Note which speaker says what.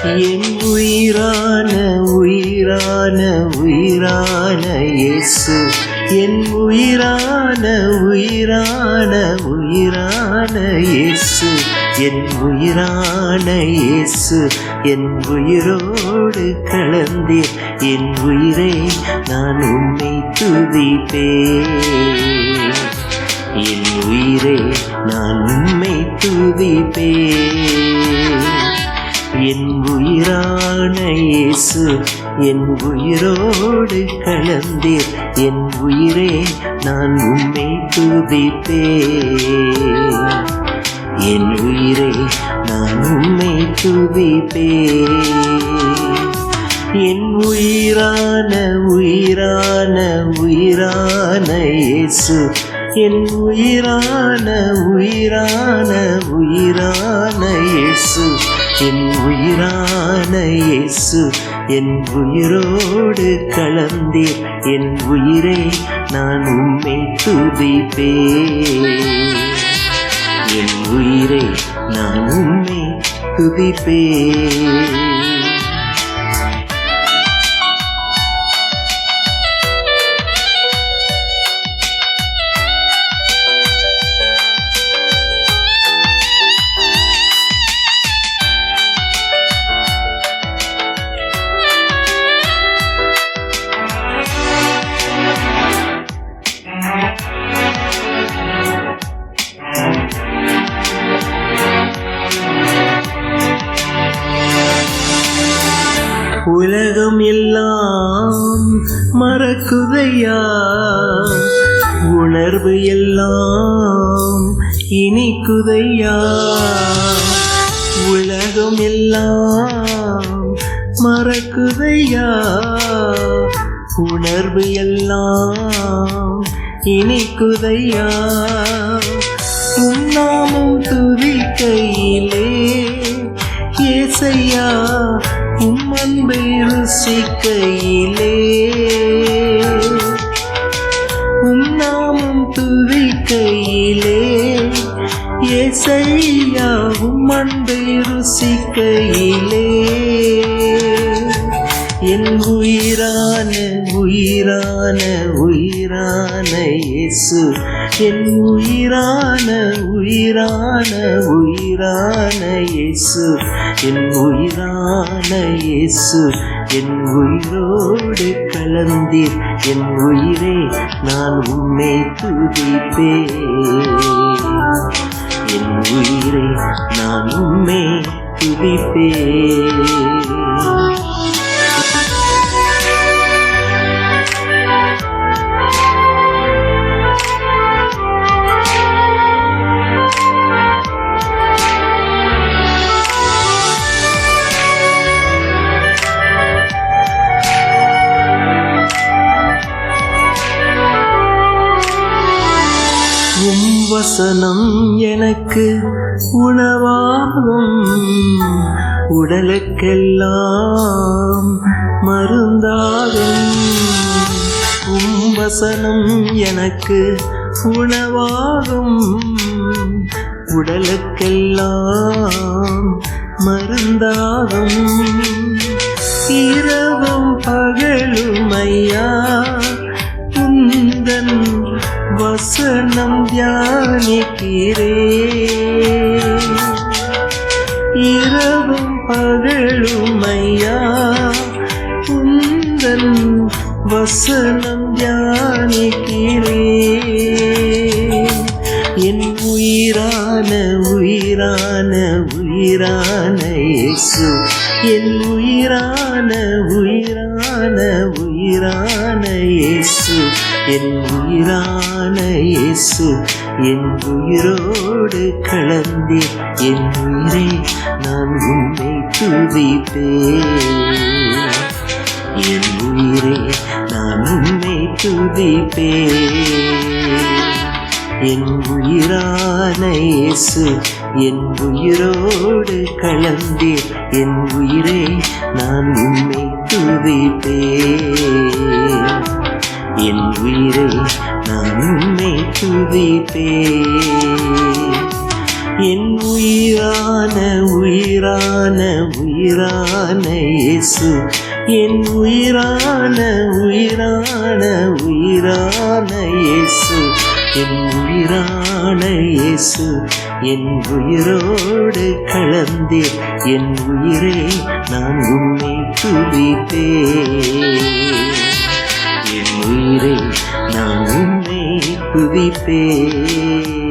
Speaker 1: என் உயிரான உயிரான உயிரான இயேசு, என் உயிரான உயிரான உயிரான இயேசு, என் உயிரான இயேசு, என் உயிரோடு கலந்தீர் என் உயிரே நான் உம்மை துதிப்பேன். என் உயிரே நான் உம்மை துதிப்பேன். என் உயிரான இயேசு, என் உயிரோடு கலந்தீர் என் உயிரே நான் உம்மை துதிப்பேன். என் உயிரே நான் உம்மை துதிப்பேன். என் உயிரான உயிரான உயிரான இயேசு, என் உயிரான உயிரான உயிரான இயேசு, என் உயிரான இயேசு, என் உயிரோடு கலந்தீர் என் உயிரே நான் உம்மை துதிப்பேன். என் உயிரே நான் உம்மை துதிப்பேன். உலகம் எல்லாம் மறக்குதையா, உணர்வு எல்லாம் இனிக்குதையா. உலகம் எல்லாம் மறக்குதையா, உணர்வு எல்லாம் இனிக்குதையா. உம் நாமம் துதிக்கையிலே ஏசையா, உம் அன்பை ருசிக்கையிலே, உம் நாமம் துதிக்கையிலே ஏசையா, உம் அன்பை ருசிக்கையிலே. என் உயிரான உயிரான உயிரான இயேசு, என் உயிரான உயிரான உயிரான இயேசு, என் உயிரான இயேசு, என் உயிரோடு கலந்தீர் என் உயிரே நான் உம்மை துதிப்பேன். என் உயிரே நான் உம்மை துதிப்பேன். வசனம் எனக்கு உணவாகும், உடலுக்கெல்லாம் மருந்தாகும். உம் வசனம் எனக்கு உணவாகும், உடலுக்கெல்லாம் மருந்தாகும். இரவும் பகலும் ஐயா உந்தன் வசனம் தியானிக்கிறேன். இரவும் பகலும் ஐயா உந்தன் வசனம் தியானிக்கிறேன். என் உயிரான உயிரான உயிரான இயேசு, என் உயிரான உயிரான உயிரான இயேசு, என் உயிரான இயேசு, என் உயிரோடு கலந்தீர் என் உயிரே நான் உம்மை துதிப்பேன். என் உயிரே நான் உம்மை துதிப்பேன். என் உயிரான இயேசு, என் உயிரோடு கலந்தீர் என் உயிரே நான் உம்மை துதிப்பேன். என் உயிரே நான் உம்மை துதிப்பேன். என் உயிரான உயிரான உயிரான உயிரான இயேசு என் உயிரான உயிரான உயிரான இயேசு என் உயிரான இயேசு என் உயிரோடு கலந்தீர் என் உயிரே நான் உம்மை துதிப்பேன் என் உயிரே நான் உம்மை துதிப்பேன்